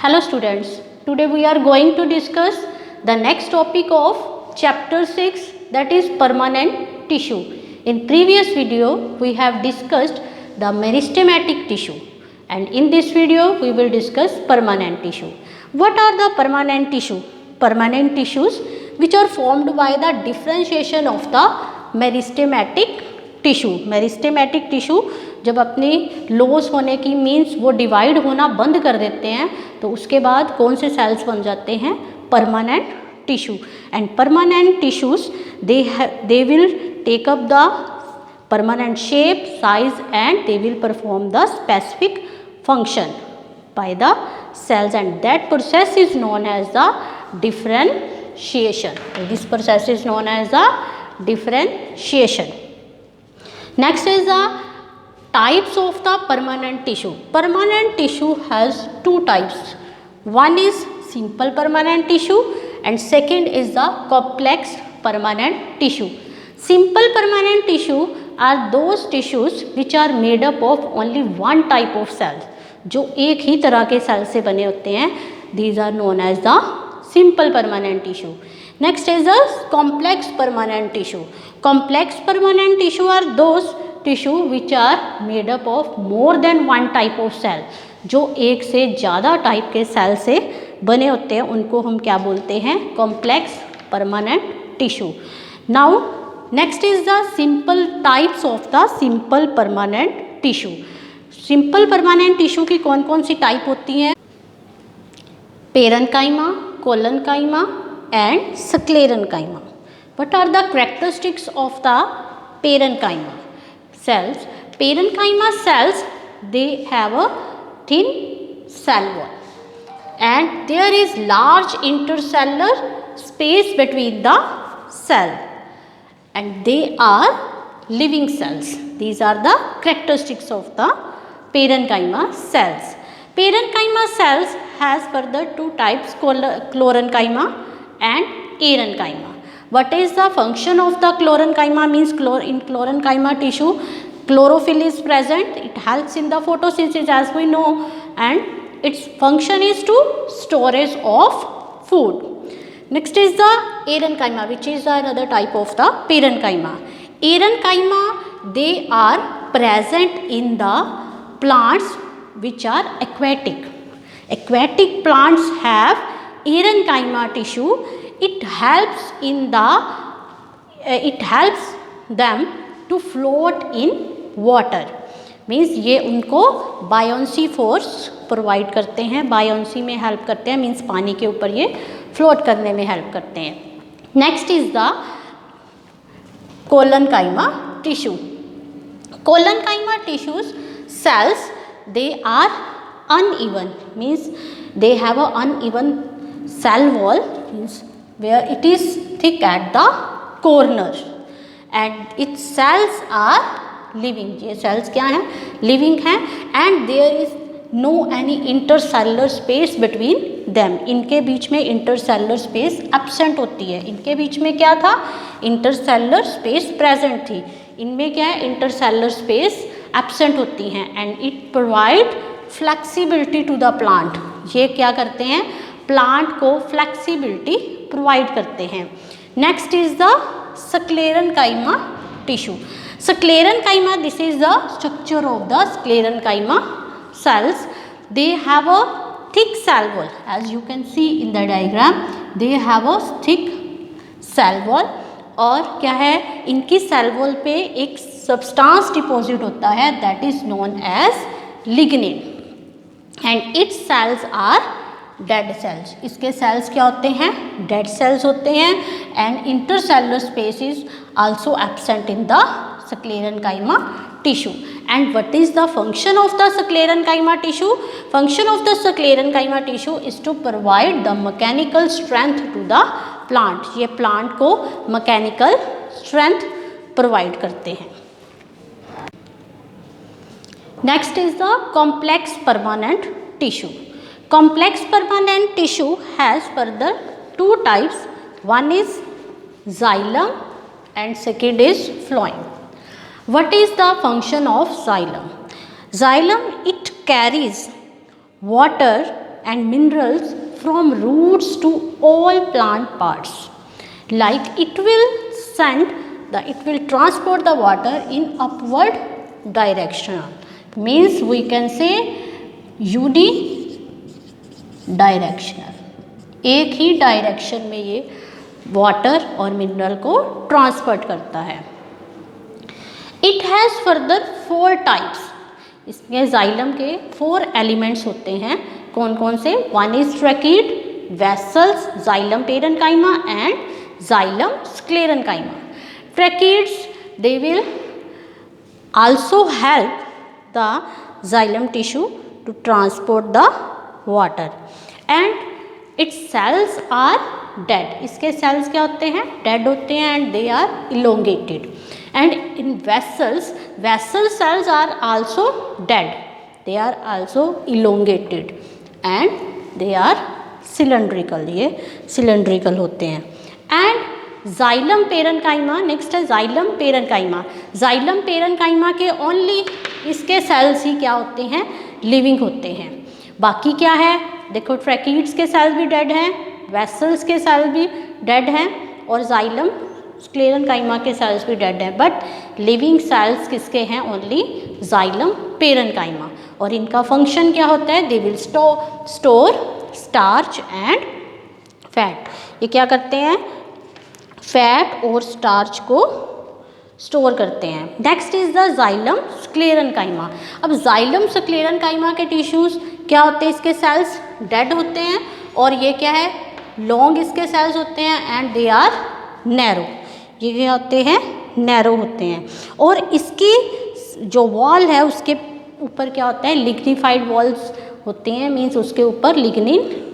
Hello students, today we are going to discuss the next topic of chapter 6, that is permanent tissue. In previous video we have discussed the meristematic tissue and in this video we will discuss permanent tissue. What are the permanent tissue? Permanent tissues which are formed by the differentiation of the meristematic tissue. Meristematic tissue जब अपनी loss होने की means वो divide होना बंद कर देते हैं तो उसके बाद कौन से सेल्स बन जाते हैं? Permanent tissue. And permanent tissues they will take up the permanent shape, size and they will perform the specific function by the cells and that process is known as the differentiation. This process is known as the differentiation. Next is the types of the permanent tissue. Permanent tissue has two types. One is simple permanent tissue and second is the complex permanent tissue. Simple permanent tissue are those tissues which are made up of only one type of cells. जो एक ही तरह के cell से बने होते हैं. These are known as the simple permanent tissue. Next is the complex permanent tissue. Complex permanent tissue are those tissue which are made up of more than one type of cell. जो एक से ज़्यादा type के cell से बने होते हैं उनको हम क्या बोलते हैं? complex permanent tissue. Now next is the simple types of the simple permanent tissue. Simple permanent tissue की कौन कौन सी टाइप होती हैं? Parenchyma, collenchyma and sclerenchyma. What are the characteristics of the parenchyma cells? Parenchyma cells, they have a thin cell wall and there is large intercellular space between the cell and they are living cells. These are the characteristics of the parenchyma cells. Parenchyma cells has further two types, chlorenchyma and arenchyma. What is the function of the chlorenchyma? Means in chlorenchyma tissue chlorophyll is present. It helps in the photosynthesis as we know and its function is to storage of food. Next is the arenchyma, which is another type of the parenchyma. Arenchyma, they are present in the plants which are aquatic. Aquatic plants have arenchyma tissue. It helps them to float in water. Means ये उनको buoyancy force provide करते हैं, buoyancy में help करते हैं. Means पानी के ऊपर ये फ्लोट करने में हेल्प करते हैं. Next is the collenchyma tissue. Collenchyma tissues cells, they are uneven, means they have a uneven cell wall, means where it is thick at the corner and its cells are living. ये cells क्या हैं? living हैं and there is no any intercellular space between them. इनके बीच में intercellular space absent होती है. इनके बीच में क्या था? intercellular space present थी. इनमें क्या है? intercellular space एब्सेंट होती हैं and it provide flexibility to the plant. ये क्या करते हैं? प्लांट को फ्लेक्सिबिलिटी प्रोवाइड करते हैं. Next is the sclerenchyma tissue. Sclerenchyma, this is the structure of the sclerenchyma cells. They have a thick cell wall, as you can see in the diagram. They have a thick cell wall. और क्या है? इनकी cell wall पे एक substance deposit होता है that is known as lignin and its cells are dead cells. इसके cells क्या होते हैं? डेड सेल्स होते हैं and intercellular space is also absent in the sclerenchyma tissue. And what is the function of the sclerenchyma tissue? Function of the sclerenchyma tissue is to provide the mechanical strength to the plant. ये plant को mechanical strength provide करते हैं. Next is the complex permanent tissue. Complex permanent tissue has further two types. One is xylem and second is phloem. What is the function of xylem? Xylem, it carries water and minerals from roots to all plant parts. Like it will transport the water in upward direction. Means we can say unidirectional. एक ही direction में ये water और mineral को transport करता है. It has further 4 types. इसमें xylem के 4 elements होते हैं. कौन कौन से? 1 is tracheid, vessels, xylem parenchyma and xylem sclerenchyma. Tracheids, they will also help the xylem tissue to transport the water and its cells are dead. इसके cells क्या होते हैं? Dead होते हैं and they are elongated. And in vessel cells are also dead. They are also elongated and they are cylindrical. ये cylindrical होते हैं. And xylem parenchyma, next है जाइलम पेरेन्काइमा. जाइलम पेरेन्काइमा के ओनली इसके सेल्स ही क्या होते हैं? लिविंग होते हैं. बाकी क्या है? देखो ट्रैकीड्स के सेल्स भी डेड हैं, वेसल्स के सेल्स भी डेड हैं और जाइलम स्क्लेरेन्काइमा के सेल्स भी डेड हैं. बट लिविंग सेल्स किसके हैं? Only xylem parenchyma. और इनका फंक्शन क्या होता है? They will store starch and fat. ये क्या करते हैं? फैट और स्टार्च को स्टोर करते हैं. Next is the xylem sclerenchyma. अब जाइलम स्क्लेरेन्काइमा के टिश्यूज क्या होते हैं? इसके सेल्स डेड होते हैं और ये क्या है? लॉन्ग इसके सेल्स होते हैं एंड दे आर नैरो. ये क्या होते हैं? नैरो होते हैं. और इसकी जो वॉल है उसके ऊपर क्या होता है? लिग्निफाइड वॉल्स होते हैं. मीन्स उसके ऊपर लिग्निन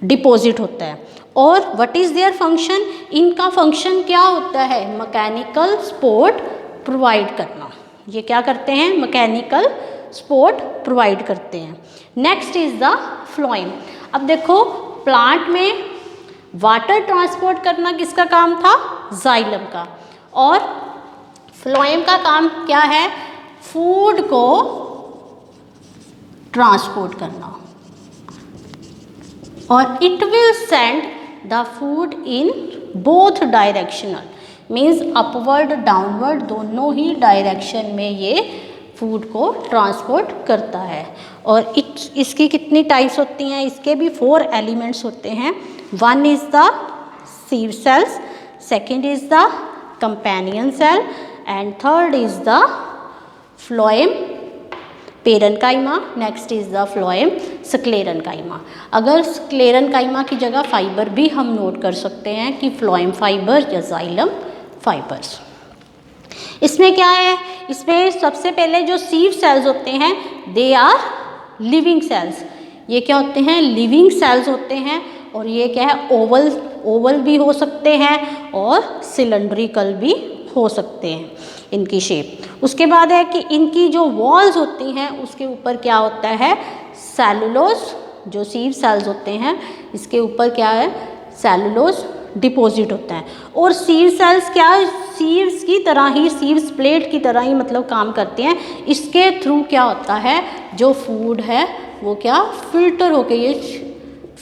डिपॉजिट होता है. और व्हाट इज़ देयर फंक्शन? इनका फंक्शन क्या होता है? मैकेनिकल सपोर्ट प्रोवाइड करना. ये क्या करते हैं? मैकेनिकल सपोर्ट प्रोवाइड करते हैं. Next is the phloem. अब देखो प्लांट में वाटर ट्रांसपोर्ट करना किसका काम था? जाइलम का. और फ्लोएम का काम क्या है? फूड को ट्रांसपोर्ट करना. और it will send the food in both directional. Means upward downward दोनों ही डायरेक्शन में ये फूड को ट्रांसपोर्ट करता है. और इसकी कितनी टाइप्स होती हैं? इसके भी 4 एलिमेंट्स होते हैं. 1 is the sieve cells, second is the companion cell and third is the phloem parenchyma. Next is the phloem sclerenchyma. अगर स्क्लेरेन्काइमा की जगह फाइबर भी हम नोट कर सकते हैं कि फ्लोएम फाइबर या जाइलम फाइबर्स. इसमें क्या है? इसमें सबसे पहले जो सीव सेल्स होते हैं दे आर लिविंग सेल्स. ये क्या होते हैं? लिविंग सेल्स होते हैं. और ये क्या है? ओवल भी हो सकते हैं और सिलेंड्रिकल भी हो सकते हैं इनकी शेप. उसके बाद है कि इनकी जो वॉल्स होती हैं उसके ऊपर क्या होता है? सेलुलोज. जो सीव सेल्स होते हैं इसके ऊपर क्या है? सेलुलोज डिपॉजिट होता है. और सीव सेल्स क्या? सीव्स की तरह ही, सीव्स प्लेट की तरह ही मतलब काम करते हैं. इसके थ्रू क्या होता है? जो फूड है वो क्या?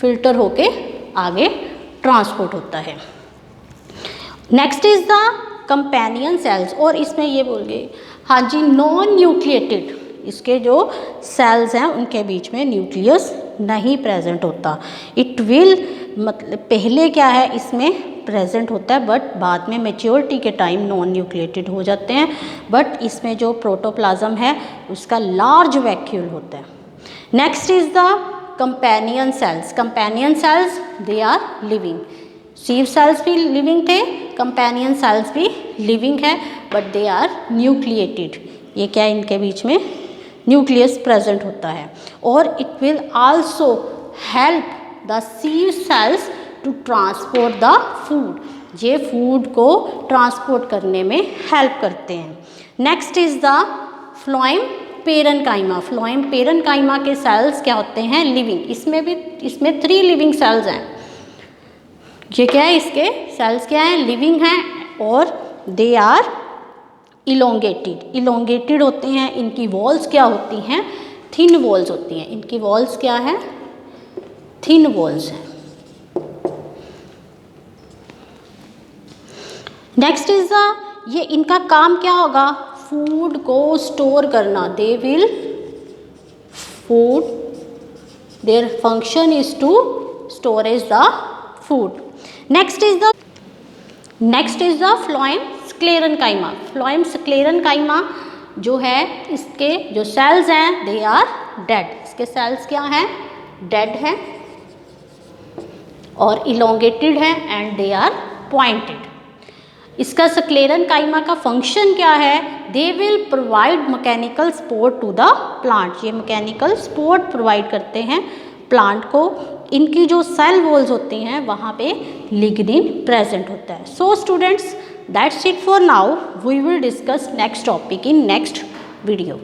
फिल्टर होके आगे ट्रांसपोर्ट होता है. Next is the companion sales. और इसमें ये बोल गए हाँ जी, नॉन न्यूक्लिएटेड. इसके जो सेल्स हैं उनके बीच में न्यूक्लियस नहीं प्रेजेंट होता. इट विल मतलब पहले क्या है? इसमें प्रेजेंट होता है बट बाद में मेच्योरिटी के टाइम नॉन न्यूक्लिएटेड हो जाते हैं. बट इसमें जो प्रोटोप्लाज्म है उसका लार्ज वैक्यूल होता है. Next is the companion cells. Companion cells they are living. Sieve cells भी लिविंग थे, कंपेनियन सेल्स भी लिविंग है बट दे आर न्यूक्लिएटेड. ये क्या? इनके बीच में न्यूक्लियस प्रेजेंट होता है. और it will also help the sieve cells to transport the food. ये फूड को ट्रांसपोर्ट करने में हेल्प करते हैं. Next is the phloem parenchyma. Phloem parenchyma के सेल्स क्या होते हैं? लिविंग. इसमें 3 लिविंग सेल्स हैं. ये क्या है? इसके सेल्स क्या हैं? लिविंग हैं और दे आर इलोंगेटेड होते हैं. इनकी वॉल्स क्या होती हैं? थिन वॉल्स होती हैं. इनकी वॉल्स क्या है? थिन वॉल्स हैं। नेक्स्ट इज द, ये इनका काम क्या होगा, फूड को स्टोर करना। They will food, their function is to storage the food. Next is the phloem sclerenchyma. Phloem sclerenchyma जो है, इसके जो सेल्स हैं दे आर डेड। इसके सेल्स क्या हैं, डेड हैं और इलोंगेटेड हैं एंड दे आर पॉइंटेड। इसका स्क्लेरेनकाइमा का फंक्शन क्या है, they will provide mechanical support to the plant. ये मैकेनिकल सपोर्ट प्रोवाइड करते हैं प्लांट को। इनकी जो सेल वॉल्स होती हैं वहाँ पे लिग्निन प्रेजेंट होता है। So students, that's it for now. We will discuss next topic in next video.